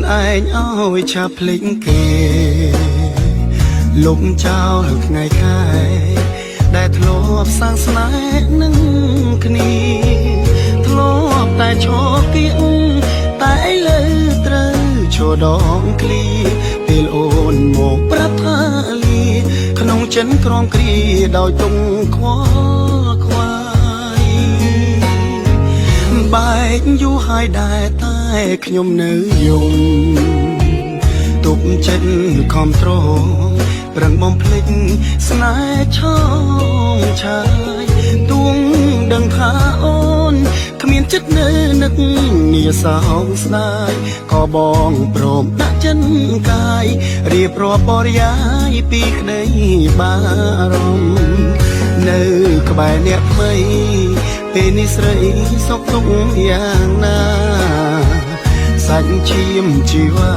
ឯងឲ្យឆាប់ភ្លេចគេលុបចោលថ្ងៃខែដែលធ្លាប់សាងស្នេហ៍នឹងគ្នាធ្លាប់តែឈរគៀងតែឥឡូវត្រូវឈរដងឃ្លីពេលអូនមកប្រាប់ថាលីក្នុងចិនក្រំគ្រាដោយទុំខ្វល់ខ្វាយបែកយូរហើយដែរតែខ្ញុំនៅយំទុកចិត្តខំត្រង់ប្រឹងបំភ្លេចស្នេហ៍ឆោមឆាយទួងដឹងថាអូនគ្មានចិត្តនៅនឹកនីសោកស្ដាយក៏បងព្រមដាក់ចិនកាយរៀបរាប់បរិយាយពីក្តីបារម្ភនៅក្បែរអ្នកថ្មីពេលនេះស្រីសុខទុក្ខយ៉ាងណាសាច់ឈាមជីវ៉ា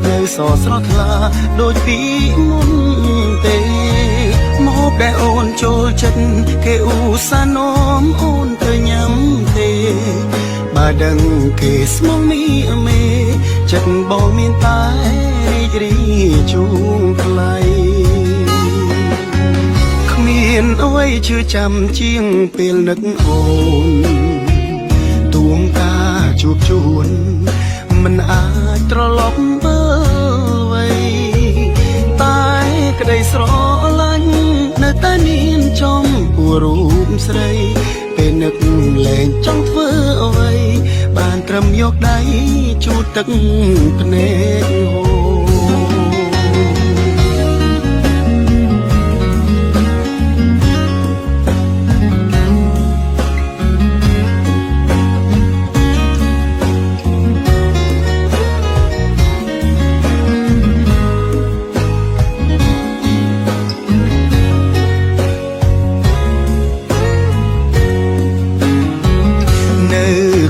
នៅសស្រស់ថ្លាដូចពីមុនទេមកដែលអូនចូលចិត្តគេឧស្សាហ៍នាំអូនទៅញ៉ាំទេបើដឹងគេស្មងមីមេចិត្តបងមានតែរីករាយជួងថ្លៃគ្មានអ្វីជឿចាំជាងពេលនឹកអូនទួងការជួបជូនមិនអាចត្រឡប់មើលអ្វីតែក្តីស្រឡាញ់នៅតែមានចំពោះរូបស្រីពេលនឹកលែងចង់ធ្វើអ្វីបានត្រឹមយកដៃជូតទឹកភ្នែកហូរ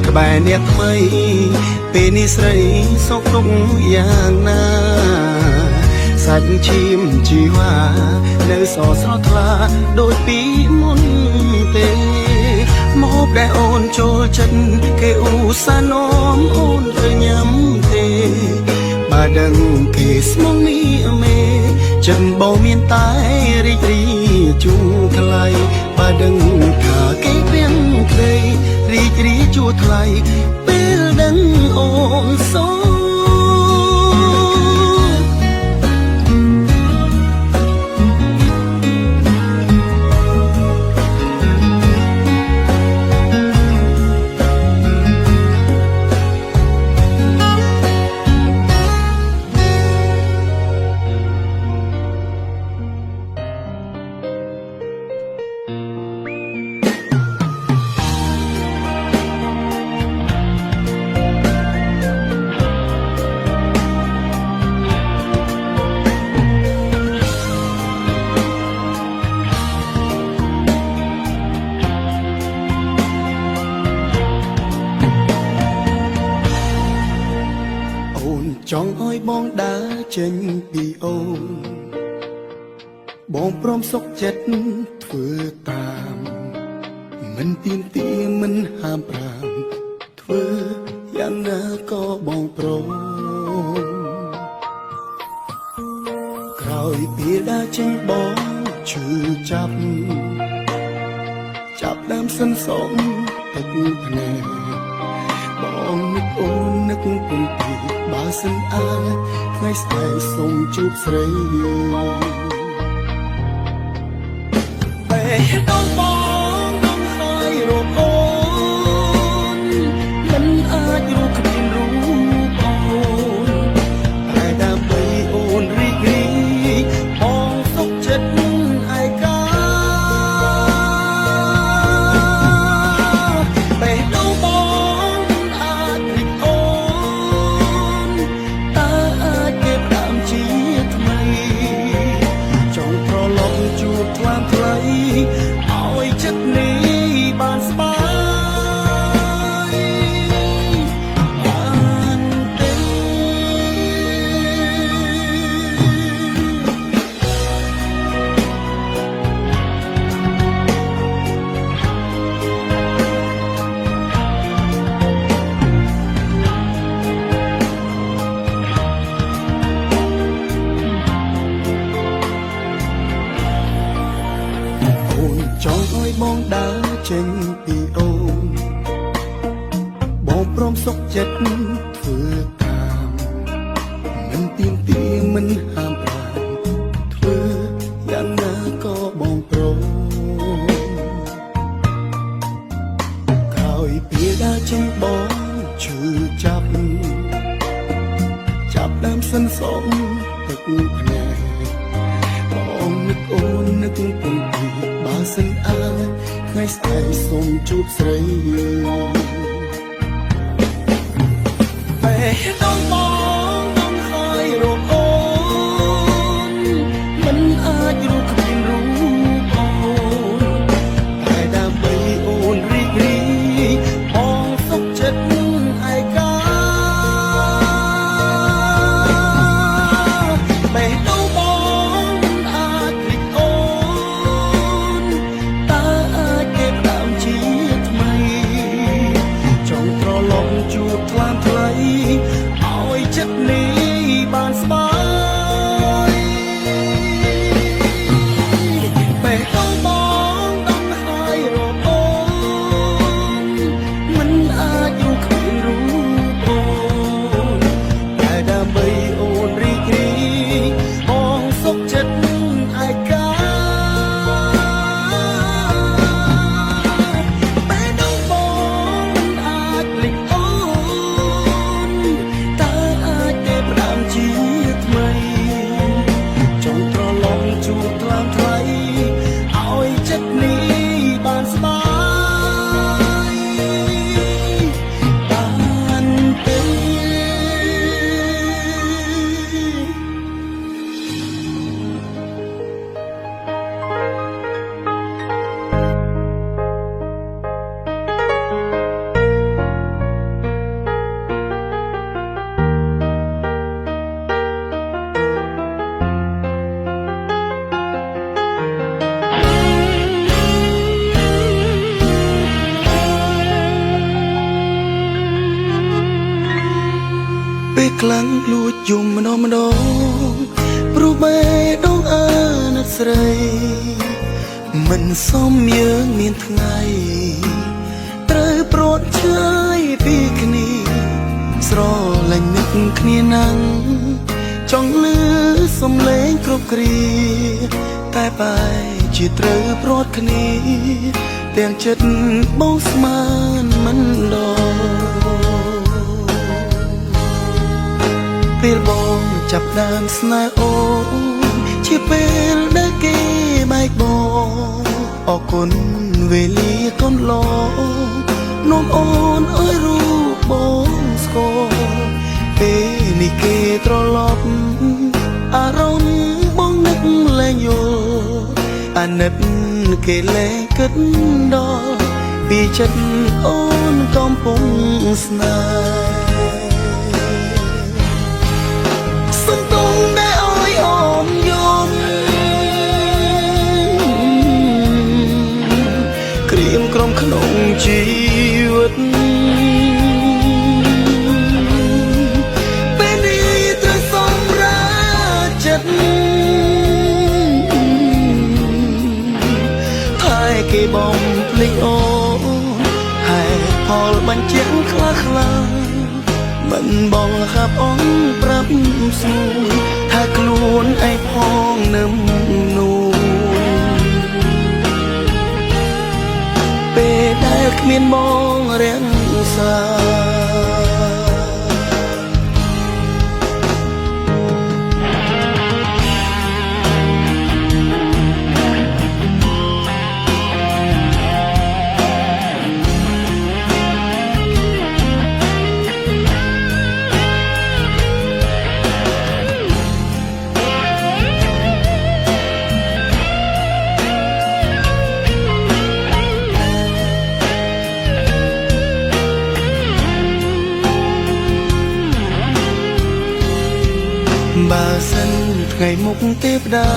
ក្បែរអ្នកថ្មីពេលនេះស្រីសុខទុក្ខយ៉ាងណាសាច់ឈាមជីវ៉ានៅសស្រស់ថ្លាដូចពីមុនទេមកដែលអូនចូលចិត្តគេឧស្សាហ៍នាំអូនទៅញ៉ាំទេបើដឹងគេស្មងមីមេចិត្តបងមានតែរីករាយជួងថ្លៃបើដឹងថាគេព្រៀងក្តីរីករាយជួថ្លៃពេលដឹងអូនសូចង់ឲ្យបងដើរចេញពីអូនបងព្រមសុខចិត្តធ្វើតាមមិនទៀមទាមិនហាមប្រាមធ្វើយ៉ាងណាក៏បងព្រមក្រោយពីដើរចេញបងឈឺចាប់ដើមសន្សំទឹកភ្នែកបងនឹកអូននឹកពុំពីបើសិនអាចថ្ងៃស្អែកសូមជួបស្រីពេលដល់បងដល់ហើយរកអូនមិនអាចរកគ្មានរូបអូនតែដើម្បីអូនរីករាយបងសុខចិត្តឯកាពេលដល់បងអាចរីកអូនតើអាចគេផ្ដាំជាថ្មីចង់ប្រឡប់ជួបថ្លាមថ្លៃឲ្យ ដើរចេញពីអូនបងព្រមសុខចិត្តធ្វើតាមមិនទៀមទាមិនហាមប្រាមធ្វើយ៉ាងណាក៏បងព្រមក្រោយពេលដើរចេញបងឈឺចាប់ដើមសិនសំទឹកភ្នែកបងនឹកអូននឹកពំពីបើសិនអើថ្ងៃស្អែកសូមជួបស្រីពេលដល់បងនឹងហើយរកអូនមិនអាចរកគ្មានរូបអូនតែដើម្បីអូនរីករាយបងសុខចិត្តឯកាឲ្យចិត្តនេះបានស្បើយពេលដល់បងដល់ហើយរកអូនមិនអាចរកគ្មានរូបអូនតែដើម្បីអូនរីករាយបងសុខចិត្តឯកាពេលដល់បងអាចភ្លេចអូនជាថ្មីចង់ត្រឡប់ជួបថ្លើមថ្លៃឲ្យចិត្តនេះបានស្បើយបានទេពេលខ្លាំងលួចយំម្ដងព្រោះបេះដូងអាណិតស្រីមិនសមយើងមានថ្ងៃត្រូវប្រត់ឆ្ងាយពីគ្នាស្រលាញ់នឹកគ្នាណាំងចង់លឺសំឡេងគ្រប់គ្រាតែបែរជាត្រូវប្រត់គ្នាទាំងចិត្តបងស្មានមិនដល់ពេលបងចាប់ដើមស្នេហ៍អូនជាពេលដែលគេបែកបងអរគុណវេលាកូនឡងនាំអូនអើយរូបបងស្គាល់ពេលនេះគេត្រឡប់អារម្មណ៍បងនឹកលែងយល់អាណិតគេលែងគិតដល់ពីចិត្តអូនកំពុងស្នេហ៍សំទងដែលឲ្យអូនយំក្រៀមក្រំក្នុងជីវិតពេលនេះត្រូវសម្រាប់ចិត្តតែគេបំភ្លេចអូនហេតុផលបញ្ជាក់ខ្លះមិនបងខាប់អងប្រាប់សួរថាខ្លួនឯងផងនឹមនោះពេលដែលគ្មានបងរាំងសាបើសិនថ្ងៃមុខទេវតា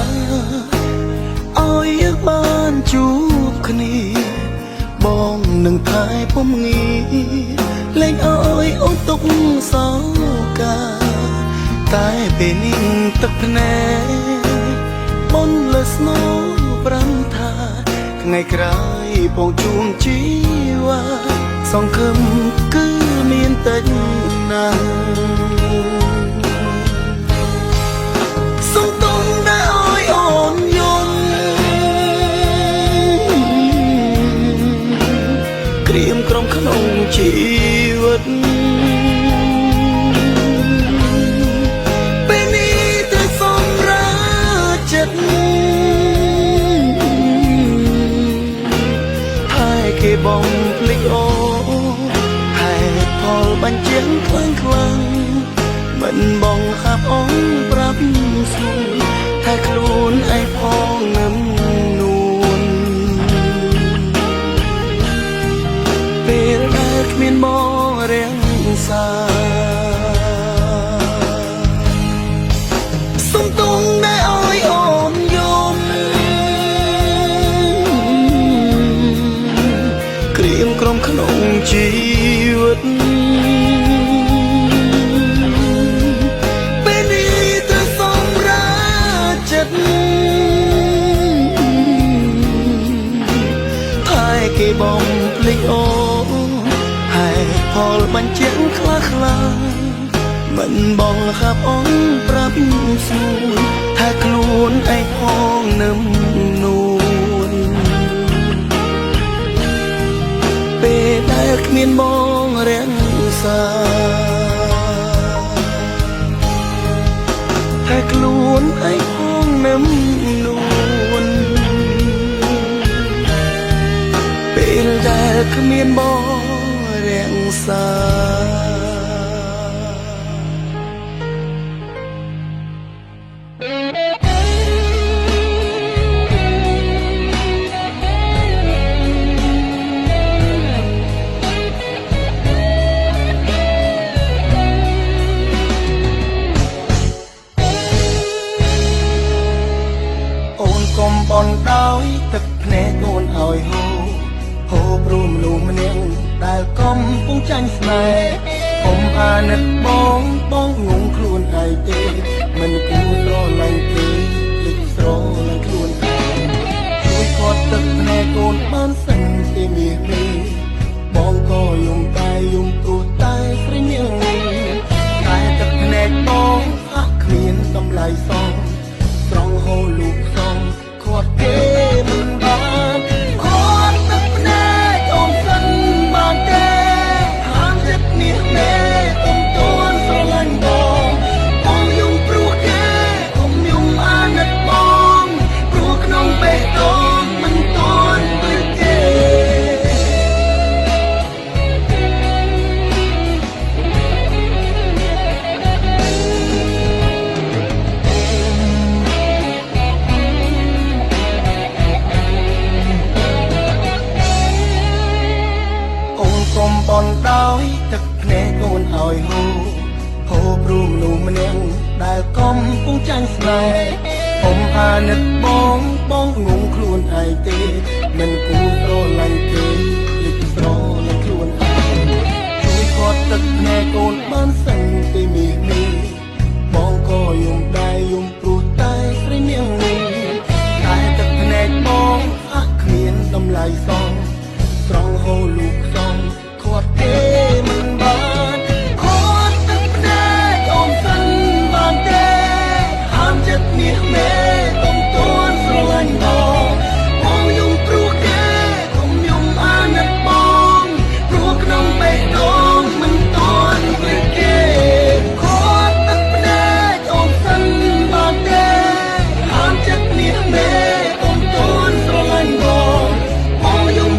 ឲ្យយើងបានជួបគ្នាបងនឹងថែពំងាលែងឲ្យអូនទុកសោកាតែពេលនេះទឹកភ្នែកបនលើស្នូប្រាំថា ថ្ងៃក្រោយបងជួងជីវ៉ាសង្ឃឹមគឺមានតែណាសុំតងដែលឲ្យអូនយល់ក្រៀមក្រំក្នុងជីវិតពេលនេះត្រូវសម្រាប់ចិត្តហើយគេបងភ្លេចអូហេតុផលបញ្ជាក់ខ្លាំងខ្លាំងមិនបងហាប់អូនប្រាប់សួរតែខ្លួនឯងផងនឹងនួនពេលដែលគ្មានបងរាំងសាសុំទងដែលឲ្យអូនយំក្រៀមក្រំក្នុងជីវិតពេលនេះត្រូវសម្រាប់ចិត្តហើយគេបងភ្លេចអូហេតុផលបញ្ជាក់ខ្លះខ្លះមិនបងហាប់អូនប្រាប់សួរថាខ្លួនឯងផងនឹមនួនពេលដែលគ្មានបងរាំងសាតែខ្លួនឯងផងនឹមនួនពេលដែលគ្មានបងរាំងសាកុំបនដោយទឹកភ្នែកអូនឲ្យហូរព្រមមនុស្សម្នាក់ដែលកំពុងចាញ់ស្នេហ៍កុំអាណិតបងងងខ្លួនឯងទេមិនគួរស្រឡាញ់គេភ្លេចស្រឡាញ់ខ្លួនឯងជួយគាត់ទឹកភ្នែកអូនបានសិនទេមាសនេះបងក៏យំតែយំព្រោះតែស្រីនាងតែទឹកភ្នែកបងហាក់គ្មានតម្លៃសងស្រង់ហូរលូកសងគាត់គេមិនបានគាត់ទឹកភ្នែកអូនសិនបានទេហាមចិត្តនេះទេកុំតួនស្រឡាញ់បងយំព្រោះគេកុំយំអាណិតបងព្រោះក្នុងបេះដូងមិនតួនពីគេកុំបនដោយទឹកភ្នែកអូនឲ្យហូរព្រមមនុស្សម្នាក់ដែលកំពុងចាញ់ស្នេហ៍កុំអាណិតបងងងខ្លួនឯងទេមិនគួរស្រឡាញ់គេភ្លេចស្រឡាញ់ខ្លួនឯងជួយគាត់ទឹកភ្នែកអូនបានសិនទេមាសនេះបងក៏យំដែរយំព្រោះតែស្រីនាងនេះតែទឹកភ្នែកបងហាក់គ្មានតម្លៃសងស្រង់ហូរលូកសងគាត់គេមិនបានគាត់ទឹកភ្នែកអូនសិនបានទេហាមចិត្តនេះមេកុំតួនស្រឡាញ់បងយំព្រោះគេកុំយំអាណិតបងព្រោះក្នុងបេះដូងមិនតួនពីគេគាត់ទឹកភ្នែកអូនសិនបានទេហាមចិត្តនេះមេកុំតួនស្រឡាញ់បងយំ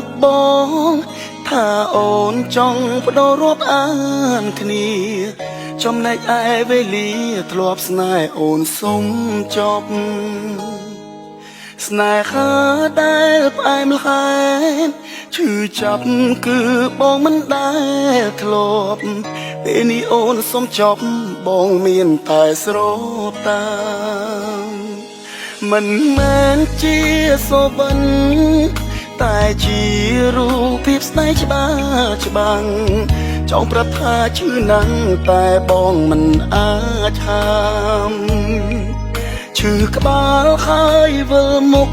ប់បងថាអូនចង់បដូររាប់អានគ្នាចំណែកឯវេលាធ្លាប់ស្នេហ៍អូនសុំចប់ស្នេហាដែលផ្អែមល្ហែមឈឺចាប់គឺបងមិនដែលធ្លាប់ពេលនេះអូនសុំចប់បងមានតែស្រតាំងមិនមែនជាសូបិនតែជារូបភាពស្នេហ៍ច្បាស់ច្បាំងចង់ប្រាប់ថាឈឺណាស់តែបងមិនអាចហាមឈឺក្បាលហើយវិលមុខ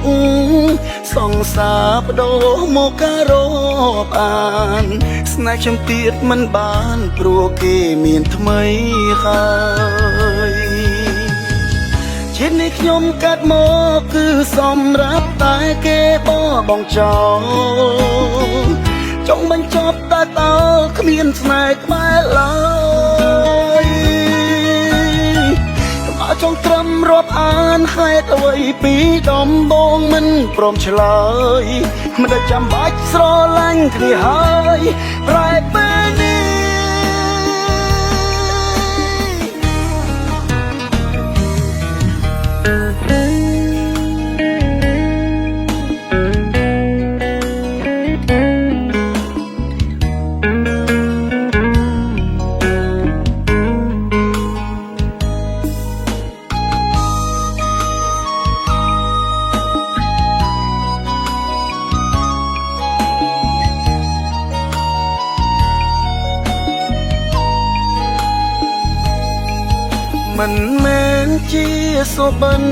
សង្សារបដូរមកការរាប់អានស្នេហ៍ខ្ញុំទៀតមិនបានព្រោះគេមានថ្មីហើយជាតិនេះខ្ញុំកាត់មកគឺសម្រាប់តែគេបងចោលចង់បញ្ចប់តែតើគ្មានស្នេហ៍ក្បែរឡើយមកចង់ត្រឹមរាប់អានហេតុអ្វីពីដំបងមិនព្រមឆ្លើយមិនដែលចាំបាច់ស្រឡាញ់គ្នាហើយប្រែពេលនេះមិនមែនជាសូបិន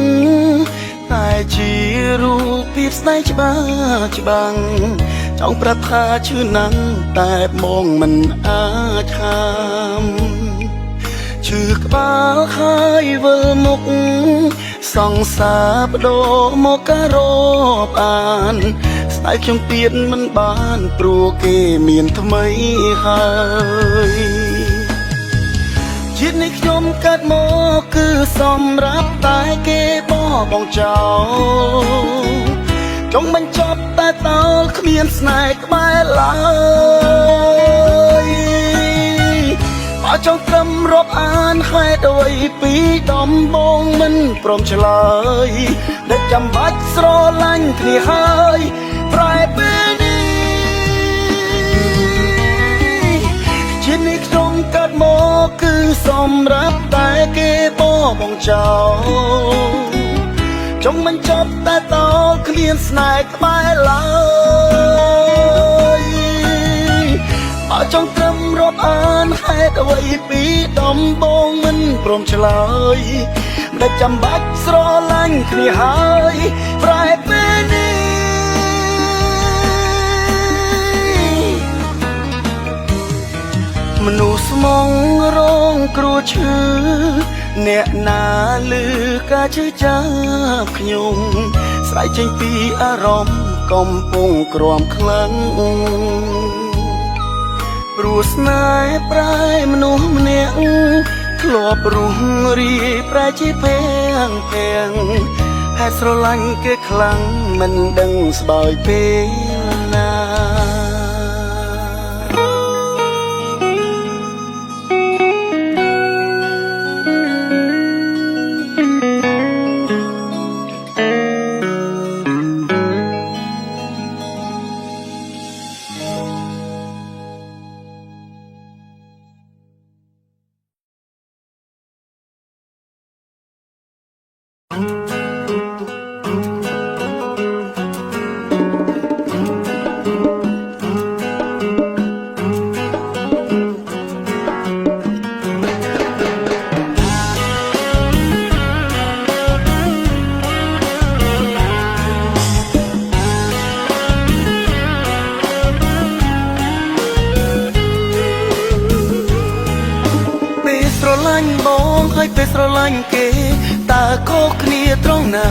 តែជារូបភាពស្នេហ៍ច្បាស់ច្បាំងចង់ប្រាប់ថាឈឺណាស់តែបងមិនអាចហាមឈឺក្បាលហើយវិលមុខសង្សារបដូរមកការរាប់អានស្នេហ៍ខ្ញុំទៀតមិនបានព្រោះគេមានថ្មីហើយជាតិនេះខ្ញុំកាត់មកគឺសម្រាប់តែគេបងចោលចង់បញ្ចប់តែតើគ្មានស្នេហ៍ក្បែរឡើយបើចង់ត្រឹមរាប់អានហេតុអ្វីពីដំបងមិនព្រមឆ្លើយដែលចាំបាច់ស្រឡាញ់គ្នាហើយប្រែពេលនេះជាតិនេះខ្ញុំកាត់មកគឺសម្រាប់តែគេបងចោលចង់បញ្ចប់តែតើគ្មានស្នេហ៍ក្បែរឡើយបើចង់ត្រឹមរាប់អានហេតុអ្វីពីដំបងមិនព្រមឆ្លើយដែលចាំបាច់ស្រឡាញ់គ្នាហើយប្រែពេលនេះមនុស្សស្មងរងគ្រោះឈឺអ្នកណាឮការឈឺចាប់ខ្ញុំស្រែកចេញពីអារម្មណ៍កំពុងក្រំខ្លាំងព្រោះស្នេហ៍ប្រែមនុស្សម្នាក់ធ្លាប់រស់រីប្រែជាពេងហេតុស្រឡាញ់គេខ្លាំងមិនដឹងស្បើយពេលណាស្រឡាញ់បងហើយពេលស្រឡាញ់គេតើខុសគ្នាត្រង់ណា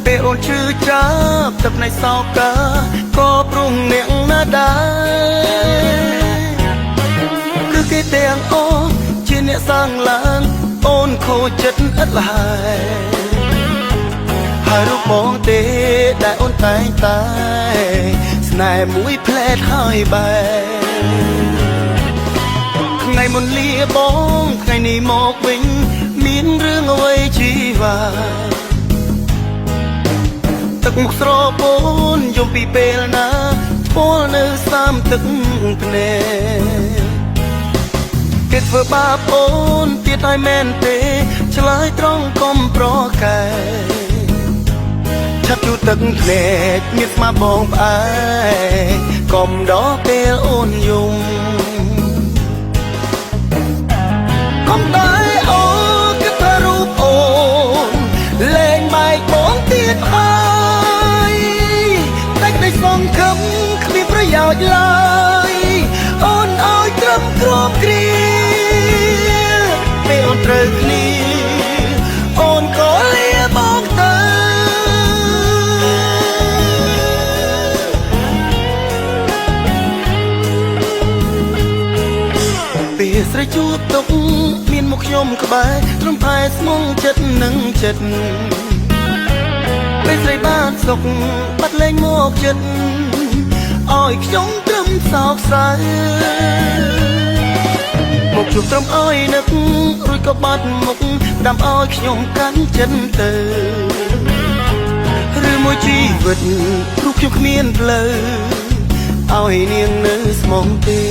ពេលអូនឈឺចាប់ទឹកនៃសោកក៏ព្រមអ្នកណាដែរគឺគេទាំងអស់ជាអ្នកសាងឡើងអូនខូចចិត្តឥតឡើយហើយរូបបងទេ ដែលអូនតែងតែស្នេហ៍មួយផ្លែតហើយបែថ្ងៃមុនលាបងថ្ងៃនេះមកវិញមានរឿងអ្វីជីវ៉ាទឹកមុខស្រពោនយំពីពេលណាពលនៅសាមទឹកភ្នែកគេធ្វើបាបអូនទៀតហើយមែនទេឆ្លើយត្រង់កុំប្រកែឆាប់ជូតទឹកភ្នែកមានស្មាបងផ្អែកកុំដល់ពេលអូនយំកុំតែអូនគិតថារូបអូនលែងបែកបងទៀតហើយតែក្តីសង្ឃឹមគ្មានប្រយោជន៍ឡើយអូនឲ្យត្រឹមគ្រាប់គ្រាពេលអូនត្រូវគ្នាអូនក៏លាបងទៅពេលស្រីជួបទុកមានមុខខ្ញុំក្បែរត្រឹមផែស្មងចិត្តនឹងចិត្តពេលស្រីបានសុខបាត់លែងមកចិត្តឲ្យខ្ញុំត្រឹមសោកសៅមកជួបត្រឹមឲ្យនឹករួចក៏បាត់មុខដាំឲ្យខ្ញុំកាន់ចិត្តទៅឬមួយជីវិតព្រោះខ្ញុំគ្មានផ្លូវឲ្យនាងនៅស្មងទេ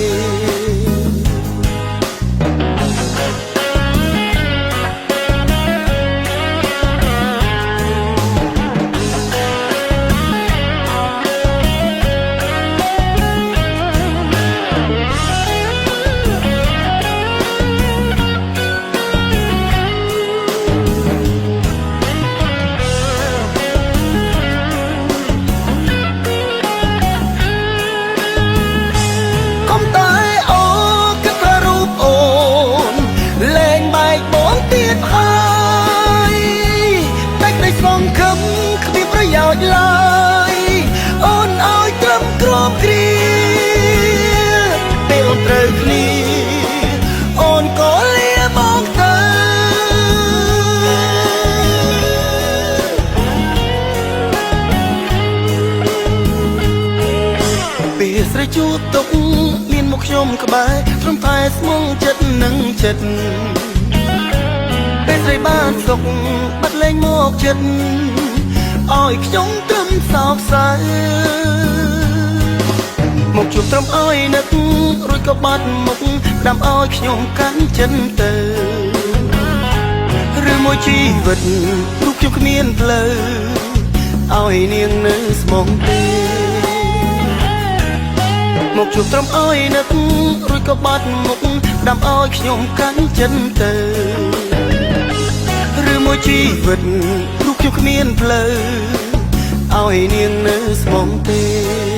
ឡើយអូនឲ្យត្រឹមគ្រាប់គ្រាពេលអូនត្រូវគ្នាអូនក៏លាបងទៅពេលស្រីជួបទុកមានមុខខ្ញុំក្បែរត្រឹមតែស្មងចិត្តនឹងចិត្តពេលស្រីបានសុខបាត់លែងមកចិត្តឲ្យខ្ញុំត្រឹមសោកសៅមកជួបត្រឹមឲ្យនឹករួចក៏បាត់មុខដាំឲ្យខ្ញុំកាន់ចិត្តទៅឬមួយជីវិតព្រោះខ្ញុំគ្មានផ្លូវឲ្យនាងនៅស្មងទេមកជួបត្រឹមឲ្យនឹករួចក៏បាត់មុខដាំឲ្យខ្ញុំកាន់ចិត្តទៅឬមួយជីវិតព្រោះខ្ញុំគ្មានផ្លូវឲ្យនាងនៅស្មងទេ